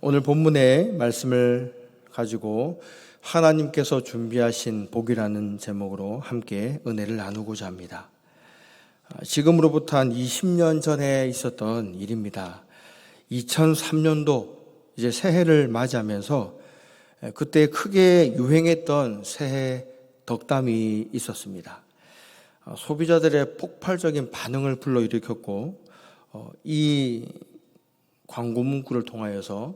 오늘 본문의 말씀을 가지고 하나님께서 준비하신 복이라는 제목으로 함께 은혜를 나누고자 합니다. 지금으로부터 한 20년 전에 있었던 일입니다. 2003년도 이제 새해를 맞이하면서 그때 크게 유행했던 새해 덕담이 있었습니다. 소비자들의 폭발적인 반응을 불러일으켰고 이 광고 문구를 통하여서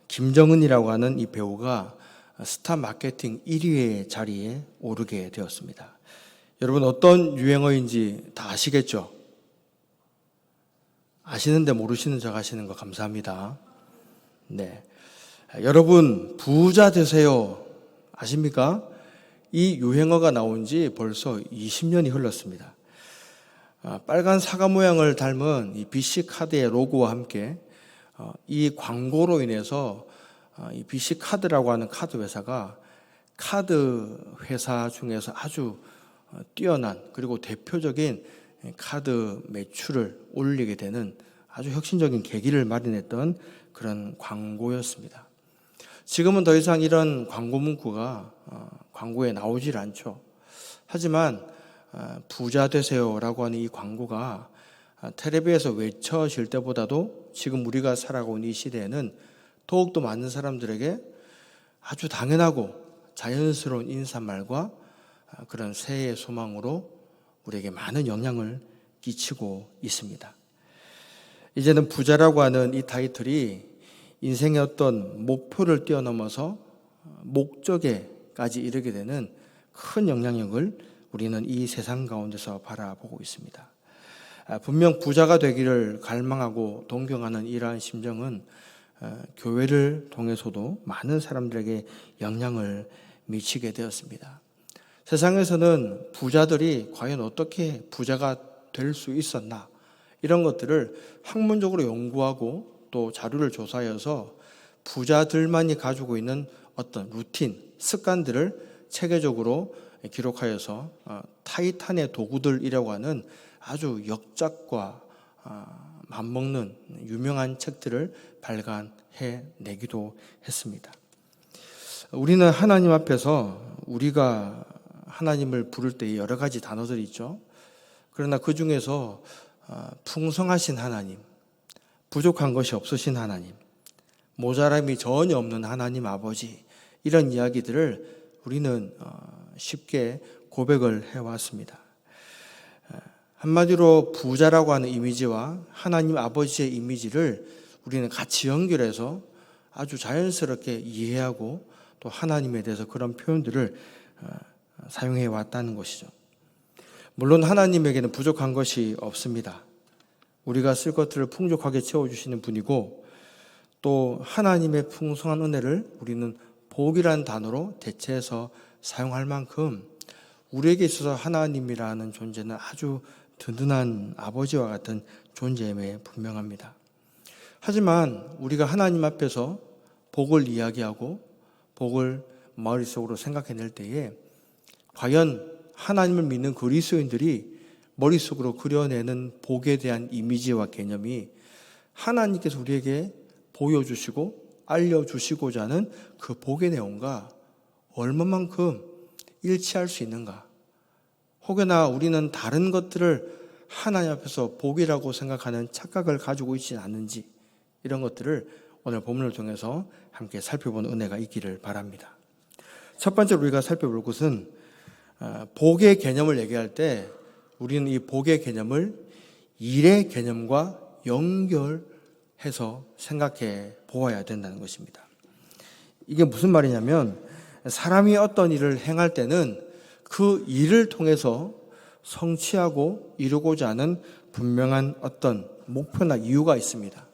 김정은이라고 하는 이 배우가 스타 마케팅 1위의 자리에 오르게 되었습니다. 여러분 어떤 유행어인지 다 아시겠죠? 아시는데 모르시는 척 하시는 거 감사합니다. 네, 여러분 부자 되세요 아십니까? 이 유행어가 나온 지 벌써 20년이 흘렀습니다. 빨간 사과 모양을 닮은 이 BC 카드의 로고와 함께 이 광고로 인해서 이 BC 카드라고 하는 카드 회사가 카드 회사 중에서 아주 뛰어난 그리고 대표적인 카드 매출을 올리게 되는 아주 혁신적인 계기를 마련했던 그런 광고였습니다. 지금은 더 이상 이런 광고 문구가 광고에 나오질 않죠. 하지만 부자 되세요라고 하는 이 광고가 텔레비에서 외쳐질 때보다도 지금 우리가 살아가고 있는 이 시대에는 더욱더 많은 사람들에게 아주 당연하고 자연스러운 인사말과 그런 새해의 소망으로 우리에게 많은 영향을 끼치고 있습니다. 이제는 부자라고 하는 이 타이틀이 인생의 어떤 목표를 뛰어넘어서 목적에까지 이르게 되는 큰 영향력을 우리는 이 세상 가운데서 바라보고 있습니다. 분명 부자가 되기를 갈망하고 동경하는 이러한 심정은 교회를 통해서도 많은 사람들에게 영향을 미치게 되었습니다. 세상에서는 부자들이 과연 어떻게 부자가 될 수 있었나 이런 것들을 학문적으로 연구하고 또 자료를 조사해서 부자들만이 가지고 있는 어떤 루틴, 습관들을 체계적으로 기록하여서 타이탄의 도구들이라고 하는 아주 역작과 맞먹는 유명한 책들을 발간해내기도 했습니다. 우리는 하나님 앞에서 우리가 하나님을 부를 때 여러 가지 단어들이 있죠. 그러나 그 중에서 풍성하신 하나님, 부족한 것이 없으신 하나님, 모자람이 전혀 없는 하나님 아버지, 이런 이야기들을 우리는 쉽게 고백을 해왔습니다. 한마디로 부자라고 하는 이미지와 하나님 아버지의 이미지를 우리는 같이 연결해서 아주 자연스럽게 이해하고 또 하나님에 대해서 그런 표현들을 사용해 왔다는 것이죠. 물론 하나님에게는 부족한 것이 없습니다. 우리가 쓸 것들을 풍족하게 채워주시는 분이고 또 하나님의 풍성한 은혜를 우리는 복이라는 단어로 대체해서 사용할 만큼 우리에게 있어서 하나님이라는 존재는 아주 든든한 아버지와 같은 존재임에 분명합니다. 하지만 우리가 하나님 앞에서 복을 이야기하고 복을 머릿속으로 생각해낼 때에 과연 하나님을 믿는 그리스도인들이 머릿속으로 그려내는 복에 대한 이미지와 개념이 하나님께서 우리에게 보여주시고 알려주시고자 하는 그 복의 내용과 얼마만큼 일치할 수 있는가? 혹여나 우리는 다른 것들을 하나님 앞에서 복이라고 생각하는 착각을 가지고 있지는 않는지 이런 것들을 오늘 본문을 통해서 함께 살펴보는 은혜가 있기를 바랍니다. 첫 번째로 우리가 살펴볼 것은 복의 개념을 얘기할 때 우리는 이 복의 개념을 일의 개념과 연결해서 생각해 보아야 된다는 것입니다. 이게 무슨 말이냐면 사람이 어떤 일을 행할 때는 그 일을 통해서 성취하고 이루고자 하는 분명한 어떤 목표나 이유가 있습니다.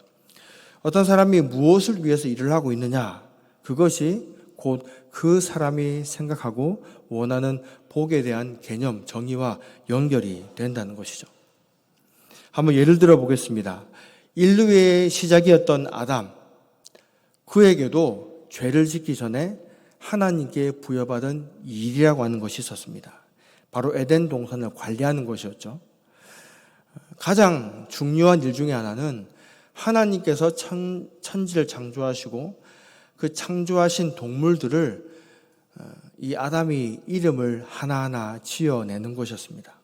어떤 사람이 무엇을 위해서 일을 하고 있느냐, 그것이 곧 그 사람이 생각하고 원하는 복에 대한 개념, 정의와 연결이 된다는 것이죠. 한번 예를 들어 보겠습니다. 인류의 시작이었던 아담, 그에게도 죄를 짓기 전에 하나님께 부여받은 일이라고 하는 것이 있었습니다. 바로 에덴 동산을 관리하는 것이었죠. 가장 중요한 일 중에 하나는 하나님께서 천지를 창조하시고 그 창조하신 동물들을 이 아담이 이름을 하나하나 지어내는 것이었습니다.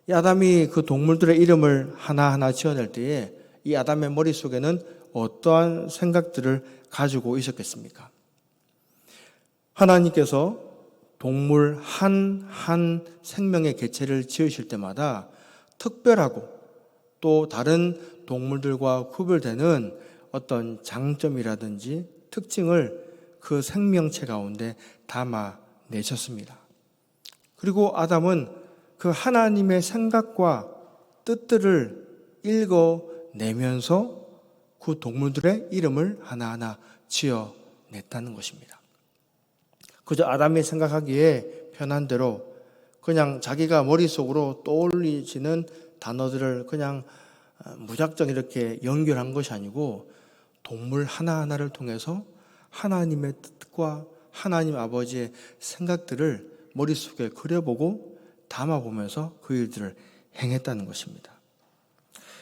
이 아담이 그 동물들의 이름을 하나하나 지어낼 때에 이 아담의 머릿속에는 어떠한 생각들을 가지고 있었겠습니까? 하나님께서 동물 한 생명의 개체를 지으실 때마다 특별하고 또 다른 동물들과 구별되는 어떤 장점이라든지 특징을 그 생명체 가운데 담아내셨습니다. 그리고 아담은 그 하나님의 생각과 뜻들을 읽어내면서 그 동물들의 이름을 하나하나 지어냈다는 것입니다. 그저 아담이 생각하기에 편한 대로 그냥 자기가 머릿속으로 떠올리지는 단어들을 그냥 무작정 이렇게 연결한 것이 아니고 동물 하나하나를 통해서 하나님의 뜻과 하나님 아버지의 생각들을 머릿속에 그려보고 담아보면서 그 일들을 행했다는 것입니다.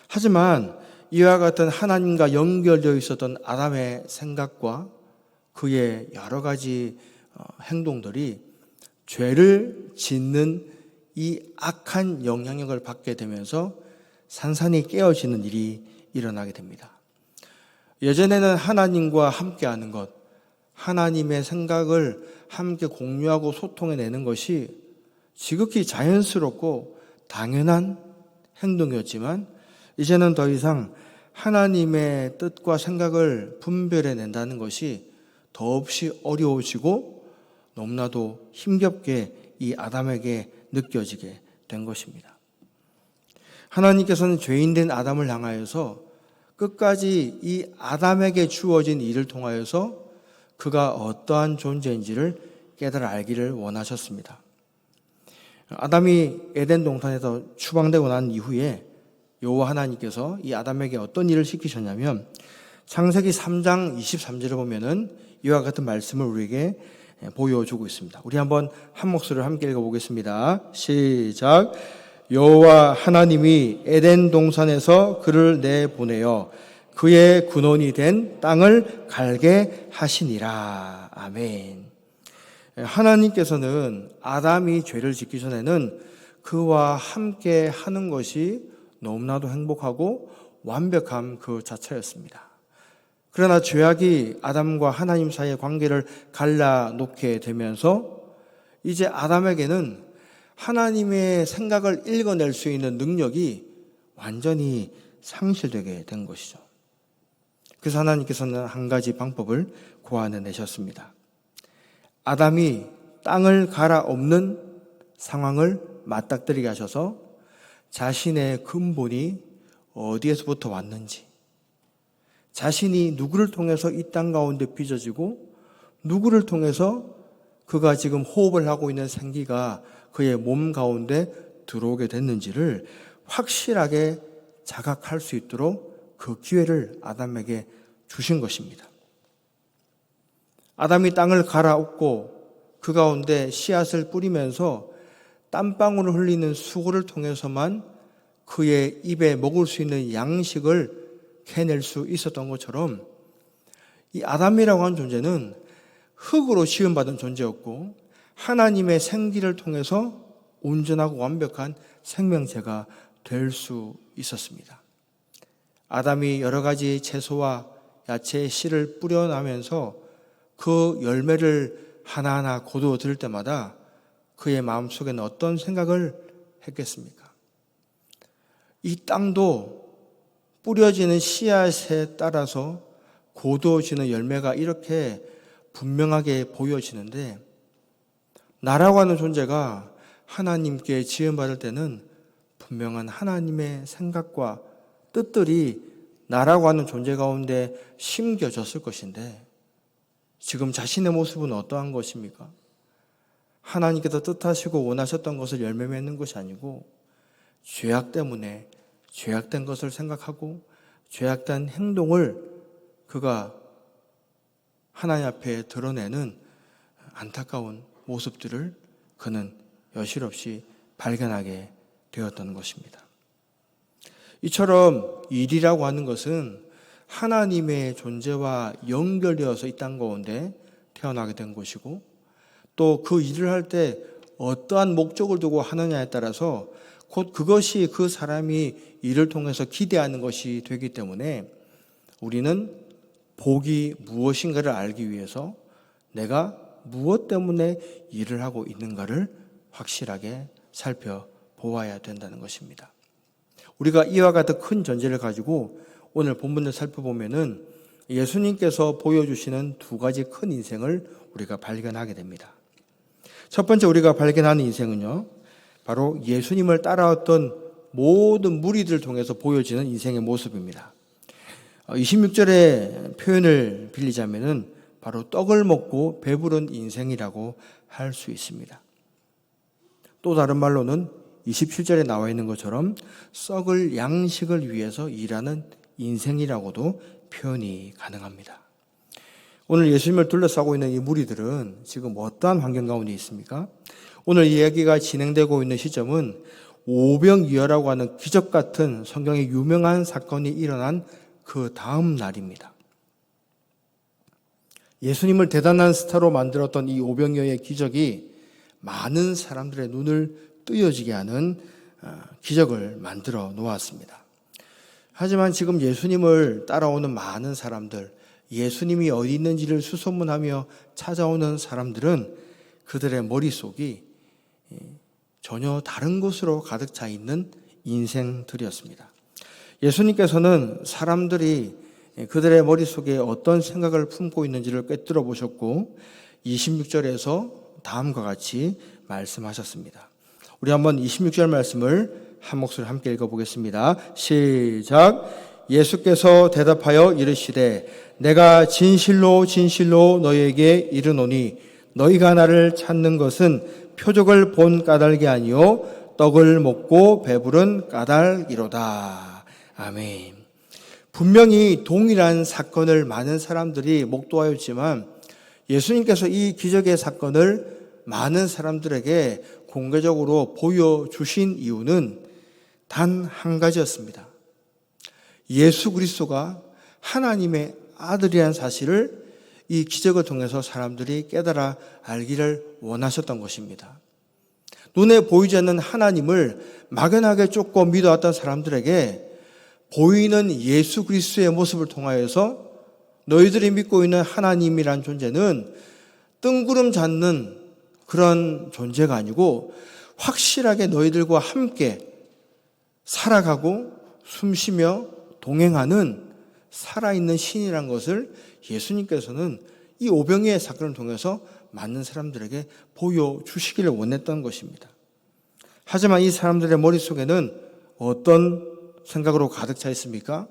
하지만 이와 같은 하나님과 연결되어 있었던 아담의 생각과 그의 여러 가지 행동들이 죄를 짓는 이 악한 영향력을 받게 되면서 산산이 깨어지는 일이 일어나게 됩니다. 예전에는 하나님과 함께하는 것, 하나님의 생각을 함께 공유하고 소통해내는 것이 지극히 자연스럽고 당연한 행동이었지만 이제는 더 이상 하나님의 뜻과 생각을 분별해낸다는 것이 더없이 어려워지고 너무나도 힘겹게 이 아담에게 느껴지게 된 것입니다. 하나님께서는 죄인된 아담을 향하여서 끝까지 이 아담에게 주어진 일을 통하여서 그가 어떠한 존재인지를 깨달아 알기를 원하셨습니다. 아담이 에덴 동산에서 추방되고 난 이후에 여호와 하나님께서 이 아담에게 어떤 일을 시키셨냐면 창세기 3장 23절을 보면은 이와 같은 말씀을 우리에게 보여주고 있습니다. 우리 한번 한 목소리로 함께 읽어보겠습니다. 시작. 여호와 하나님이 에덴 동산에서 그를 내보내어 그의 근원이 된 땅을 갈게 하시니라. 아멘. 하나님께서는 아담이 죄를 짓기 전에는 그와 함께 하는 것이 너무나도 행복하고 완벽함 그 자체였습니다. 그러나 죄악이 아담과 하나님 사이의 관계를 갈라놓게 되면서 이제 아담에게는 하나님의 생각을 읽어낼 수 있는 능력이 완전히 상실되게 된 것이죠. 그래서 하나님께서는 한 가지 방법을 고안해내셨습니다. 아담이 땅을 갈아엎는 상황을 맞닥뜨리게 하셔서 자신의 근본이 어디에서부터 왔는지, 자신이 누구를 통해서 이 땅 가운데 빚어지고 누구를 통해서 그가 지금 호흡을 하고 있는 생기가 그의 몸 가운데 들어오게 됐는지를 확실하게 자각할 수 있도록 그 기회를 아담에게 주신 것입니다. 아담이 땅을 갈아엎고 그 가운데 씨앗을 뿌리면서 땀방울을 흘리는 수고를 통해서만 그의 입에 먹을 수 있는 양식을 캐낼 수 있었던 것처럼 이 아담이라고 하는 존재는 흙으로 지음받은 존재였고 하나님의 생기를 통해서 온전하고 완벽한 생명체가 될 수 있었습니다. 아담이 여러 가지 채소와 야채의 씨를 뿌려나면서 그 열매를 하나하나 거두어 들을 때마다 그의 마음속에는 어떤 생각을 했겠습니까? 이 땅도 뿌려지는 씨앗에 따라서 거두어지는 열매가 이렇게 분명하게 보여지는데 나라고 하는 존재가 하나님께 지음받을 때는 분명한 하나님의 생각과 뜻들이 나라고 하는 존재 가운데 심겨졌을 것인데 지금 자신의 모습은 어떠한 것입니까? 하나님께서 뜻하시고 원하셨던 것을 열매 맺는 것이 아니고 죄악 때문에 죄악된 것을 생각하고 죄악된 행동을 그가 하나님 앞에 드러내는 안타까운 모습들을 그는 여실없이 발견하게 되었던 것입니다. 이처럼 일이라고 하는 것은 하나님의 존재와 연결되어서 이 땅 가운데 태어나게 된 것이고, 또 그 일을 할 때 어떠한 목적을 두고 하느냐에 따라서 곧 그것이 그 사람이 일을 통해서 기대하는 것이 되기 때문에 우리는 복이 무엇인가를 알기 위해서 내가 무엇 때문에 일을 하고 있는가를 확실하게 살펴보아야 된다는 것입니다. 우리가 이와 같은 큰 전제를 가지고 오늘 본문을 살펴보면은 예수님께서 보여주시는 두 가지 큰 인생을 우리가 발견하게 됩니다. 첫 번째 우리가 발견하는 인생은요, 바로 예수님을 따라왔던 모든 무리들을 통해서 보여지는 인생의 모습입니다. 26절의 표현을 빌리자면은 바로 떡을 먹고 배부른 인생이라고 할 수 있습니다. 또 다른 말로는 27절에 나와 있는 것처럼 썩을 양식을 위해서 일하는 인생이라고도 표현이 가능합니다. 오늘 예수님을 둘러싸고 있는 이 무리들은 지금 어떠한 환경 가운데 있습니까? 오늘 이야기가 진행되고 있는 시점은 오병이어라고 하는 기적 같은 성경의 유명한 사건이 일어난 그 다음 날입니다. 예수님을 대단한 스타로 만들었던 이 오병이어의 기적이 많은 사람들의 눈을 뜨여지게 하는 기적을 만들어 놓았습니다. 하지만 지금 예수님을 따라오는 많은 사람들, 예수님이 어디 있는지를 수소문하며 찾아오는 사람들은 그들의 머릿속이 전혀 다른 곳으로 가득 차 있는 인생들이었습니다. 예수님께서는 사람들이 그들의 머릿속에 어떤 생각을 품고 있는지를 꿰뚫어 보셨고 26절에서 다음과 같이 말씀하셨습니다. 우리 한번 26절 말씀을 한 목소리 함께 읽어보겠습니다. 시작. 예수께서 대답하여 이르시되 내가 진실로 진실로 너희에게 이르노니 너희가 나를 찾는 것은 표적을 본 까닭이 아니요 떡을 먹고 배부른 까닭이로다. 아멘. 분명히 동일한 사건을 많은 사람들이 목도하였지만 예수님께서 이 기적의 사건을 많은 사람들에게 공개적으로 보여주신 이유는 단 한 가지였습니다. 예수 그리스도가 하나님의 아들이라는 사실을 이 기적을 통해서 사람들이 깨달아 알기를 원하셨던 것입니다. 눈에 보이지 않는 하나님을 막연하게 쫓고 믿어왔던 사람들에게 보이는 예수 그리스도의 모습을 통하여서 너희들이 믿고 있는 하나님이란 존재는 뜬구름 잡는 그런 존재가 아니고 확실하게 너희들과 함께 살아가고 숨쉬며 동행하는 살아있는 신이란 것을 예수님께서는 이 오병이어의 사건을 통해서 많은 사람들에게 보여주시기를 원했던 것입니다. 하지만 이 사람들의 머릿속에는 어떤 생각으로 가득 차 있습니까?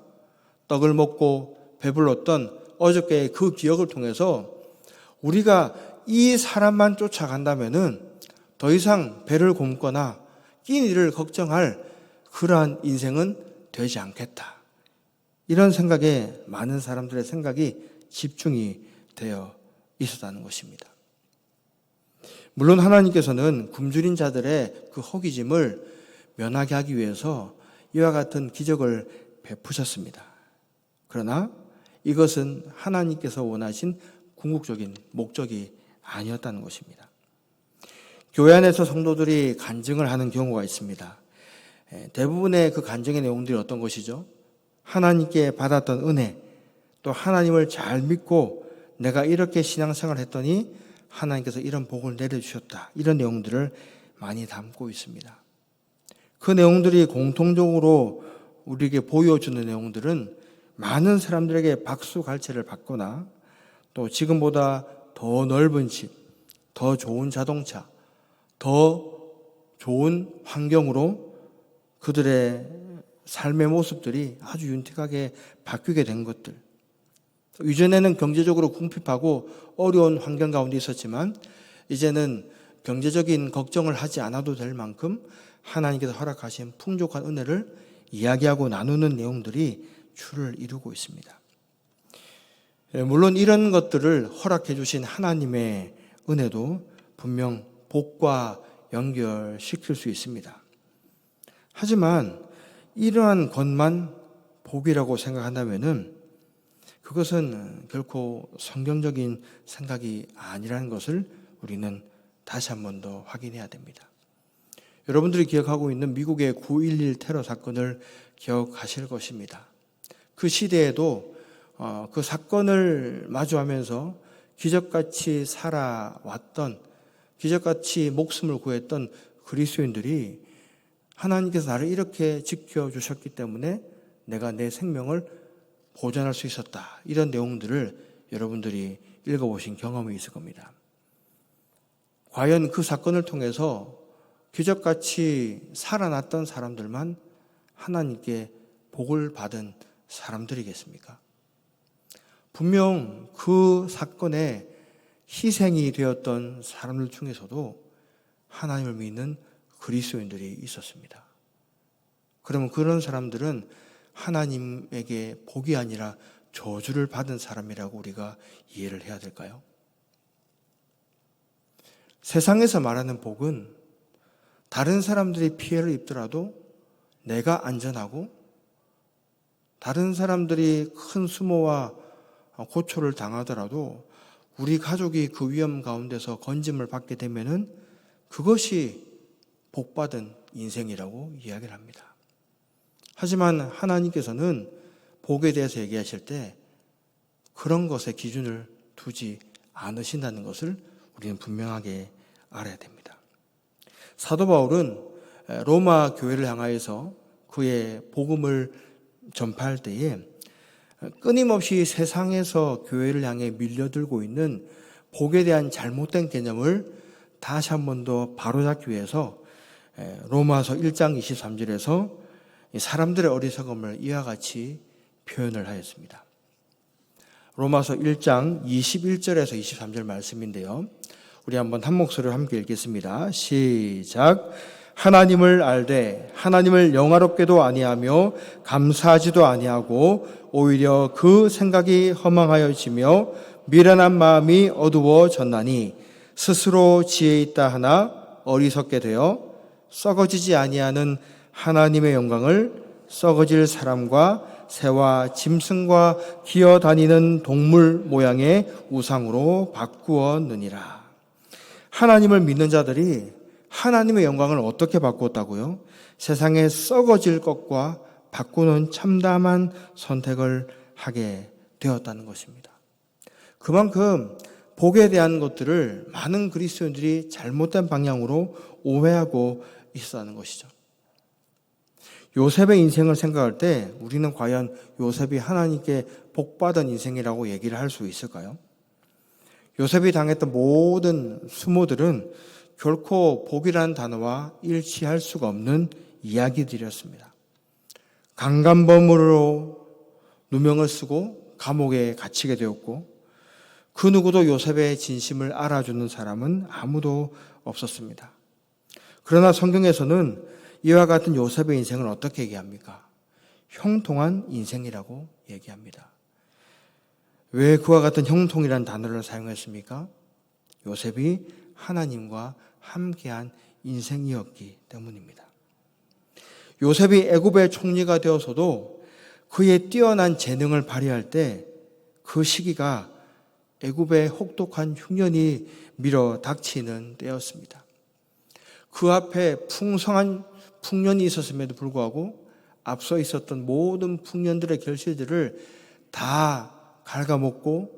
떡을 먹고 배불렀던 어저께의 그 기억을 통해서 우리가 이 사람만 쫓아간다면은 더 이상 배를 굼거나 끼니를 걱정할 그러한 인생은 되지 않겠다. 이런 생각에 많은 사람들의 생각이 집중이 되어 있었다는 것입니다. 물론 하나님께서는 굶주린 자들의 그 허기짐을 면하게 하기 위해서 이와 같은 기적을 베푸셨습니다. 그러나 이것은 하나님께서 원하신 궁극적인 목적이 아니었다는 것입니다. 교회 안에서 성도들이 간증을 하는 경우가 있습니다. 대부분의 그 간증의 내용들이 어떤 것이죠? 하나님께 받았던 은혜, 또 하나님을 잘 믿고 내가 이렇게 신앙생활을 했더니 하나님께서 이런 복을 내려주셨다. 이런 내용들을 많이 담고 있습니다. 그 내용들이 공통적으로 우리에게 보여주는 내용들은 많은 사람들에게 박수갈채를 받거나 또 지금보다 더 넓은 집, 더 좋은 자동차, 더 좋은 환경으로 그들의 삶의 모습들이 아주 윤택하게 바뀌게 된 것들. 이전에는 경제적으로 궁핍하고 어려운 환경 가운데 있었지만 이제는 경제적인 걱정을 하지 않아도 될 만큼 하나님께서 허락하신 풍족한 은혜를 이야기하고 나누는 내용들이 주를 이루고 있습니다. 물론 이런 것들을 허락해 주신 하나님의 은혜도 분명 복과 연결시킬 수 있습니다. 하지만 이러한 것만 복이라고 생각한다면은 그것은 결코 성경적인 생각이 아니라는 것을 우리는 다시 한 번 더 확인해야 됩니다. 여러분들이 기억하고 있는 미국의 9.11 테러 사건을 기억하실 것입니다. 그 시대에도 그 사건을 마주하면서 기적같이 살아왔던, 기적같이 목숨을 구했던 그리스도인들이 하나님께서 나를 이렇게 지켜주셨기 때문에 내가 내 생명을 보존할 수 있었다. 이런 내용들을 여러분들이 읽어보신 경험이 있을 겁니다. 과연 그 사건을 통해서 기적같이 살아났던 사람들만 하나님께 복을 받은 사람들이겠습니까? 분명 그 사건에 희생이 되었던 사람들 중에서도 하나님을 믿는 그리스도인들이 있었습니다. 그러면 그런 사람들은 하나님에게 복이 아니라 저주를 받은 사람이라고 우리가 이해를 해야 될까요? 세상에서 말하는 복은 다른 사람들이 피해를 입더라도 내가 안전하고 다른 사람들이 큰 수모와 고초를 당하더라도 우리 가족이 그 위험 가운데서 건짐을 받게 되면은 그것이 복받은 인생이라고 이야기를 합니다. 하지만 하나님께서는 복에 대해서 얘기하실 때 그런 것에 기준을 두지 않으신다는 것을 우리는 분명하게 알아야 됩니다. 사도 바울은 로마 교회를 향하여서 그의 복음을 전파할 때에 끊임없이 세상에서 교회를 향해 밀려들고 있는 복에 대한 잘못된 개념을 다시 한 번 더 바로잡기 위해서 로마서 1장 23절에서 사람들의 어리석음을 이와 같이 표현을 하였습니다. 로마서 1장 21절에서 23절 말씀인데요. 우리 한번 한 목소리로 함께 읽겠습니다. 시작. 하나님을 알되 하나님을 영화롭게도 아니하며 감사하지도 아니하고 오히려 그 생각이 허망하여지며 미련한 마음이 어두워졌나니 스스로 지혜 있다 하나 어리석게 되어 썩어지지 아니하는 하나님의 영광을 썩어질 사람과 새와 짐승과 기어다니는 동물 모양의 우상으로 바꾸었느니라. 하나님을 믿는 자들이 하나님의 영광을 어떻게 바꾸었다고요? 세상에 썩어질 것과 바꾸는 참담한 선택을 하게 되었다는 것입니다. 그만큼 복에 대한 것들을 많은 그리스도인들이 잘못된 방향으로 오해하고 있었다는 것이죠. 요셉의 인생을 생각할 때 우리는 과연 요셉이 하나님께 복받은 인생이라고 얘기를 할 수 있을까요? 요셉이 당했던 모든 수모들은 결코 복이라는 단어와 일치할 수가 없는 이야기들이었습니다. 강간범으로 누명을 쓰고 감옥에 갇히게 되었고 그 누구도 요셉의 진심을 알아주는 사람은 아무도 없었습니다. 그러나 성경에서는 이와 같은 요셉의 인생을 어떻게 얘기합니까? 형통한 인생이라고 얘기합니다. 왜 그와 같은 형통이라는 단어를 사용했습니까? 요셉이 하나님과 함께한 인생이었기 때문입니다. 요셉이 애굽의 총리가 되어서도 그의 뛰어난 재능을 발휘할 때 그 시기가 애굽의 혹독한 흉년이 밀어 닥치는 때였습니다. 그 앞에 풍성한 풍년이 있었음에도 불구하고 앞서 있었던 모든 풍년들의 결실들을 다 갉아먹고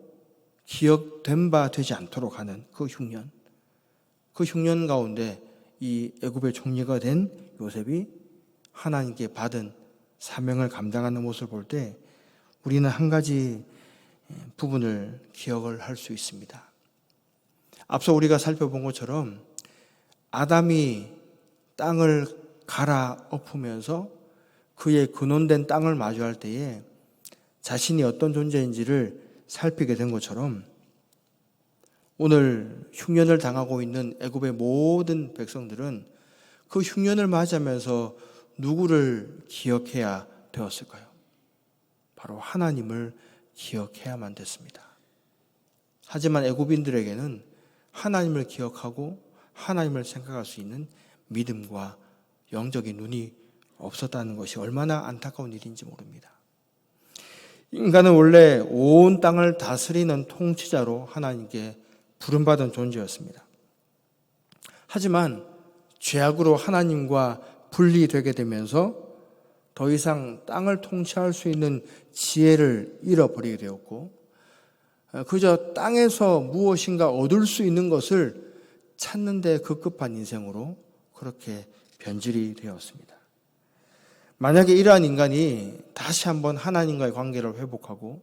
기억된 바 되지 않도록 하는 그 흉년. 그 흉년 가운데 이 애굽의 총리가 된 요셉이 하나님께 받은 사명을 감당하는 모습을 볼 때 우리는 한 가지 부분을 기억을 할 수 있습니다. 앞서 우리가 살펴본 것처럼 아담이 땅을 갈아엎으면서 그의 근원된 땅을 마주할 때에 자신이 어떤 존재인지를 살피게 된 것처럼 오늘 흉년을 당하고 있는 애굽의 모든 백성들은 그 흉년을 맞이하면서 누구를 기억해야 되었을까요? 바로 하나님을 기억해야만 됐습니다. 하지만 애굽인들에게는 하나님을 기억하고 하나님을 생각할 수 있는 믿음과 영적인 눈이 없었다는 것이 얼마나 안타까운 일인지 모릅니다. 인간은 원래 온 땅을 다스리는 통치자로 하나님께 부름받은 존재였습니다. 하지만 죄악으로 하나님과 분리되게 되면서 더 이상 땅을 통치할 수 있는 지혜를 잃어버리게 되었고, 그저 땅에서 무엇인가 얻을 수 있는 것을 찾는 데 급급한 인생으로 그렇게 변질이 되었습니다. 만약에 이러한 인간이 다시 한번 하나님과의 관계를 회복하고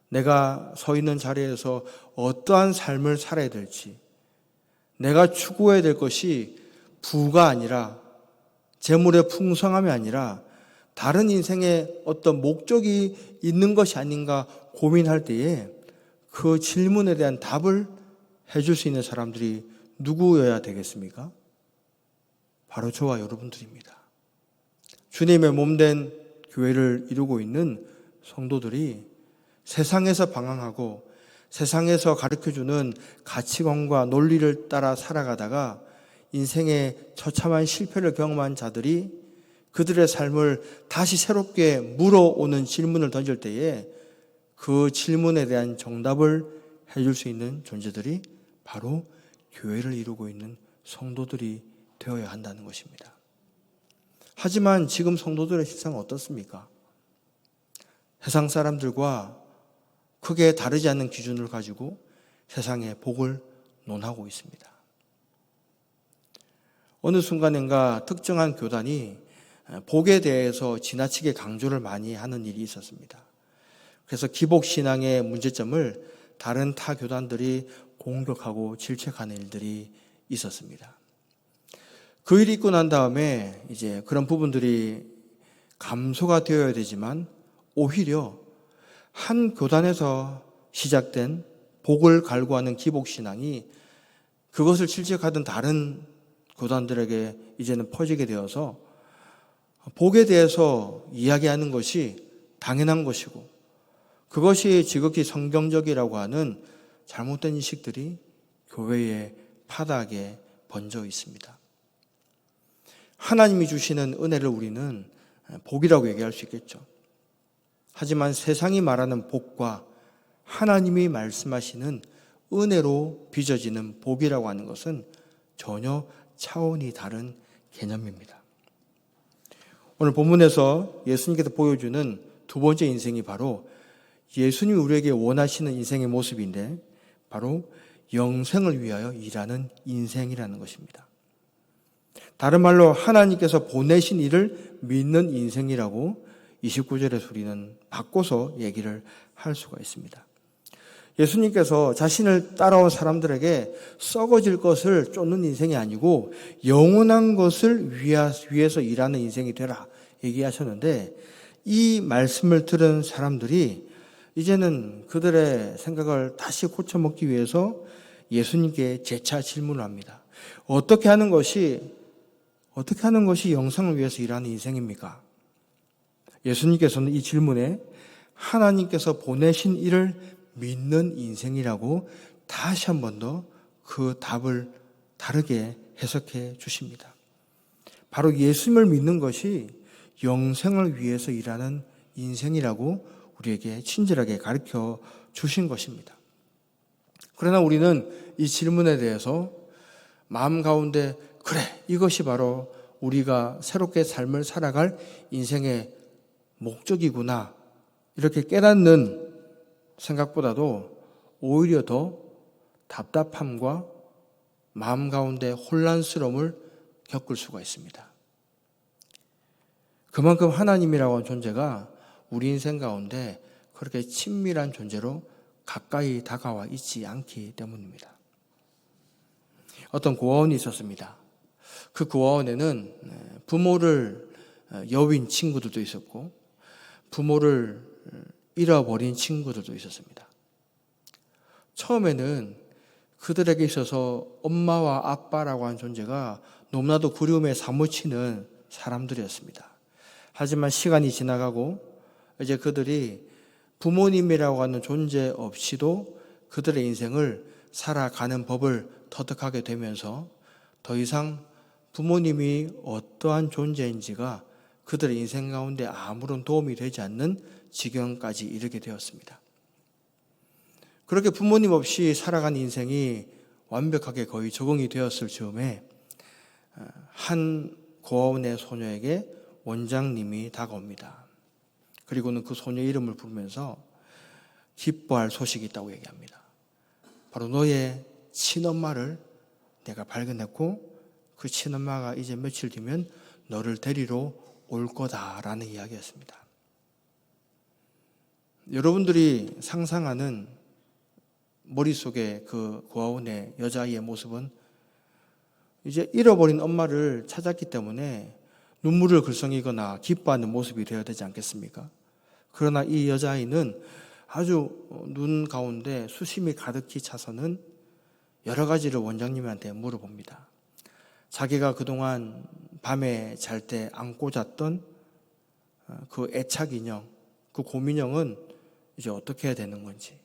내가 서 있는 자리에서 어떠한 삶을 살아야 될지, 내가 추구해야 될 것이 부가 아니라 재물의 풍성함이 아니라 다른 인생의 어떤 목적이 있는 것이 아닌가 고민할 때에 그 질문에 대한 답을 해줄 수 있는 사람들이 누구여야 되겠습니까? 바로 저와 여러분들입니다. 주님의 몸된 교회를 이루고 있는 성도들이 세상에서 방황하고 세상에서 가르쳐주는 가치관과 논리를 따라 살아가다가 인생의 처참한 실패를 경험한 자들이 그들의 삶을 다시 새롭게 물어오는 질문을 던질 때에 그 질문에 대한 정답을 해줄 수 있는 존재들이 바로 교회를 이루고 있는 성도들이 되어야 한다는 것입니다. 하지만 지금 성도들의 실상은 어떻습니까? 세상 사람들과 크게 다르지 않는 기준을 가지고 세상의 복을 논하고 있습니다. 어느 순간인가 특정한 교단이 복에 대해서 지나치게 강조를 많이 하는 일이 있었습니다. 그래서 기복신앙의 문제점을 다른 타 교단들이 공격하고 질책하는 일들이 있었습니다. 그 일이 있고 난 다음에 이제 그런 부분들이 감소가 되어야 되지만 오히려 한 교단에서 시작된 복을 갈구하는 기복신앙이 그것을 질책하던 다른 교단들에게 이제는 퍼지게 되어서 복에 대해서 이야기하는 것이 당연한 것이고 그것이 지극히 성경적이라고 하는 잘못된 인식들이 교회의 파닥에 번져 있습니다. 하나님이 주시는 은혜를 우리는 복이라고 얘기할 수 있겠죠. 하지만 세상이 말하는 복과 하나님이 말씀하시는 은혜로 빚어지는 복이라고 하는 것은 전혀 차원이 다른 개념입니다. 오늘 본문에서 예수님께서 보여주는 두 번째 인생이 바로 예수님이 우리에게 원하시는 인생의 모습인데 바로 영생을 위하여 일하는 인생이라는 것입니다. 다른 말로 하나님께서 보내신 일을 믿는 인생이라고 29절에서 우리는 바꿔서 얘기를 할 수가 있습니다. 예수님께서 자신을 따라온 사람들에게 썩어질 것을 쫓는 인생이 아니고 영원한 것을 위해서 일하는 인생이 되라 얘기하셨는데 이 말씀을 들은 사람들이 이제는 그들의 생각을 다시 고쳐먹기 위해서 예수님께 재차 질문을 합니다. 어떻게 하는 것이 영생을 위해서 일하는 인생입니까? 예수님께서는 이 질문에 하나님께서 보내신 일을 믿는 인생이라고 다시 한 번 더 그 답을 다르게 해석해 주십니다. 바로 예수님을 믿는 것이 영생을 위해서 일하는 인생이라고 우리에게 친절하게 가르쳐 주신 것입니다. 그러나 우리는 이 질문에 대해서 마음 가운데 그래, 이것이 바로 우리가 새롭게 삶을 살아갈 인생의 목적이구나 이렇게 깨닫는 생각보다도 오히려 더 답답함과 마음 가운데 혼란스러움을 겪을 수가 있습니다. 그만큼 하나님이라고 하는 존재가 우리 인생 가운데 그렇게 친밀한 존재로 가까이 다가와 있지 않기 때문입니다. 어떤 고아원이 있었습니다. 그 고아원에는 부모를 여윈 친구들도 있었고 부모를 잃어버린 친구들도 있었습니다. 처음에는 그들에게 있어서 엄마와 아빠라고 하는 존재가 너무나도 그리움에 사무치는 사람들이었습니다. 하지만 시간이 지나가고 이제 그들이 부모님이라고 하는 존재 없이도 그들의 인생을 살아가는 법을 터득하게 되면서 더 이상 부모님이 어떠한 존재인지가 그들의 인생 가운데 아무런 도움이 되지 않는 지경까지 이르게 되었습니다. 그렇게 부모님 없이 살아간 인생이 완벽하게 거의 적응이 되었을 즈음에 한 고아원의 소녀에게 원장님이 다가옵니다. 그리고는 그 소녀 이름을 부르면서 기뻐할 소식이 있다고 얘기합니다. 바로 너의 친엄마를 내가 발견했고 그 친엄마가 이제 며칠 뒤면 너를 데리러 올 거다라는 이야기였습니다. 여러분들이 상상하는 머릿속에 그 고아원의 여자아이의 모습은 이제 잃어버린 엄마를 찾았기 때문에 눈물을 글썽이거나 기뻐하는 모습이 되어야 되지 않겠습니까? 그러나 이 여자아이는 아주 눈 가운데 수심이 가득히 차서는 여러 가지를 원장님한테 물어봅니다. 자기가 그동안 밤에 잘 때 안고 잤던 그 애착 인형, 그 곰인형은 이제 어떻게 해야 되는 건지,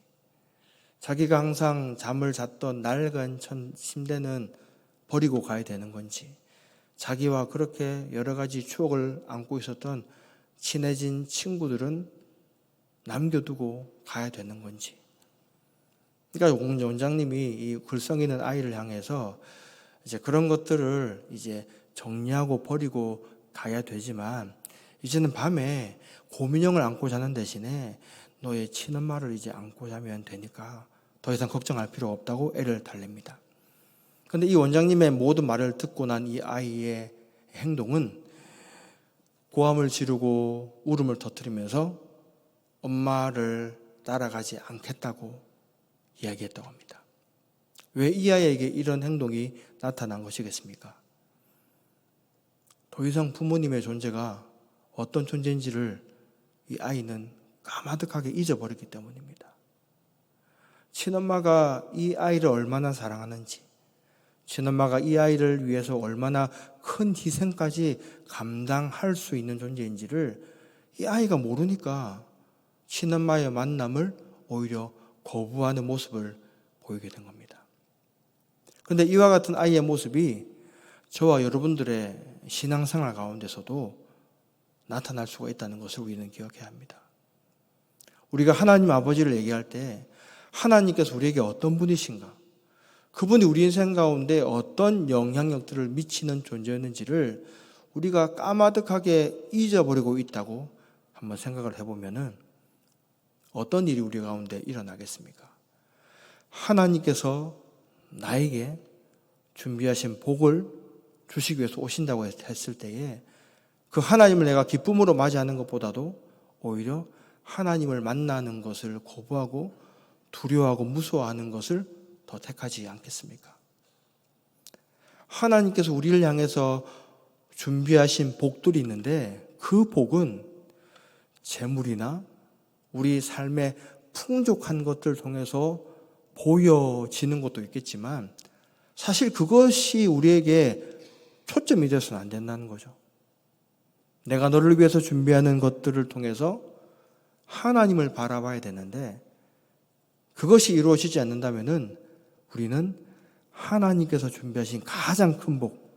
자기가 항상 잠을 잤던 낡은 침대는 버리고 가야 되는 건지, 자기와 그렇게 여러 가지 추억을 안고 있었던 친해진 친구들은 남겨두고 가야 되는 건지. 그러니까 원장님이 이 글썽이는 아이를 향해서 이제 그런 것들을 이제 정리하고 버리고 가야 되지만 이제는 밤에 곰인형을 안고 자는 대신에 너의 친엄마를 이제 안고 자면 되니까 더 이상 걱정할 필요 없다고 애를 달랩니다. 그런데 이 원장님의 모든 말을 듣고 난 이 아이의 행동은 고함을 지르고 울음을 터뜨리면서 엄마를 따라가지 않겠다고 이야기했다고 합니다. 왜 이 아이에게 이런 행동이 나타난 것이겠습니까? 더 이상 부모님의 존재가 어떤 존재인지를 이 아이는 까마득하게 잊어버렸기 때문입니다. 친엄마가 이 아이를 얼마나 사랑하는지, 친엄마가 이 아이를 위해서 얼마나 큰 희생까지 감당할 수 있는 존재인지를 이 아이가 모르니까 친엄마의 만남을 오히려 거부하는 모습을 보이게 된 겁니다. 그런데 이와 같은 아이의 모습이 저와 여러분들의 신앙생활 가운데서도 나타날 수가 있다는 것을 우리는 기억해야 합니다. 우리가 하나님 아버지를 얘기할 때 하나님께서 우리에게 어떤 분이신가, 그분이 우리 인생 가운데 어떤 영향력들을 미치는 존재였는지를 우리가 까마득하게 잊어버리고 있다고 한번 생각을 해보면은 어떤 일이 우리 가운데 일어나겠습니까? 하나님께서 나에게 준비하신 복을 주시기 위해서 오신다고 했을 때에 그 하나님을 내가 기쁨으로 맞이하는 것보다도 오히려 하나님을 만나는 것을 거부하고 두려워하고 무서워하는 것을 더 택하지 않겠습니까? 하나님께서 우리를 향해서 준비하신 복들이 있는데 그 복은 재물이나 우리 삶의 풍족한 것들 통해서 보여지는 것도 있겠지만 사실 그것이 우리에게 초점이 되어서는 안 된다는 거죠. 내가 너를 위해서 준비하는 것들을 통해서 하나님을 바라봐야 되는데 그것이 이루어지지 않는다면은 우리는 하나님께서 준비하신 가장 큰 복,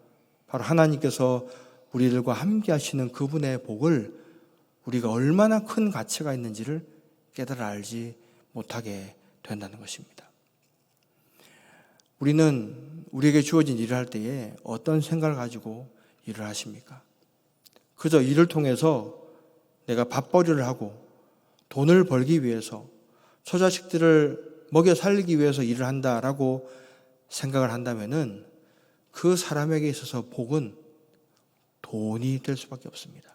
바로 하나님께서 우리들과 함께 하시는 그분의 복을 우리가 얼마나 큰 가치가 있는지를 깨달아 알지 못하게 된다는 것입니다. 우리는 우리에게 주어진 일을 할 때에 어떤 생각을 가지고 일을 하십니까? 그저 일을 통해서 내가 밥벌이를 하고 돈을 벌기 위해서 처자식들을 먹여 살리기 위해서 일을 한다라고 생각을 한다면은 그 사람에게 있어서 복은 돈이 될 수밖에 없습니다.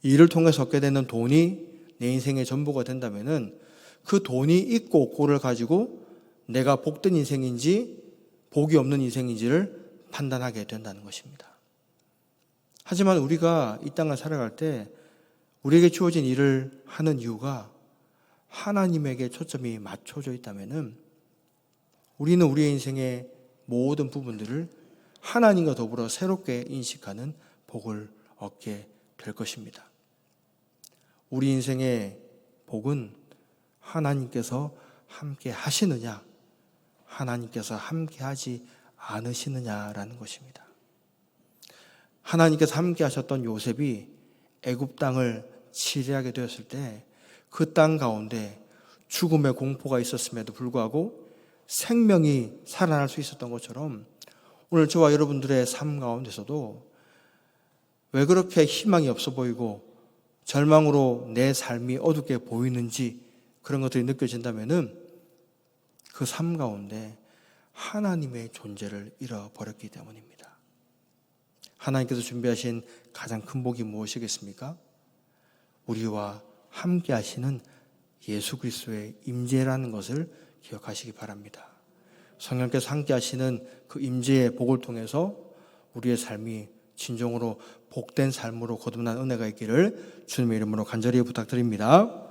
일을 통해서 얻게 되는 돈이 내 인생의 전부가 된다면은 그 돈이 있고 없고를 가지고 내가 복된 인생인지 복이 없는 인생인지를 판단하게 된다는 것입니다. 하지만 우리가 이 땅을 살아갈 때 우리에게 주어진 일을 하는 이유가 하나님에게 초점이 맞춰져 있다면은 우리는 우리의 인생의 모든 부분들을 하나님과 더불어 새롭게 인식하는 복을 얻게 될 것입니다. 우리 인생의 복은 하나님께서 함께 하시느냐, 하나님께서 함께 하지 않으시느냐라는 것입니다. 하나님께서 함께 하셨던 요셉이 애굽 땅을 치리하게 되었을 때 그 땅 가운데 죽음의 공포가 있었음에도 불구하고 생명이 살아날 수 있었던 것처럼 오늘 저와 여러분들의 삶 가운데서도 왜 그렇게 희망이 없어 보이고 절망으로 내 삶이 어둡게 보이는지 그런 것들이 느껴진다면은 그 삶 가운데 하나님의 존재를 잃어버렸기 때문입니다. 하나님께서 준비하신 가장 큰 복이 무엇이겠습니까? 우리와 함께 하시는 예수 그리스도의 임재라는 것을 기억하시기 바랍니다. 성령께서 함께 하시는 그 임재의 복을 통해서 우리의 삶이 진정으로 복된 삶으로 거듭난 은혜가 있기를 주님의 이름으로 간절히 부탁드립니다.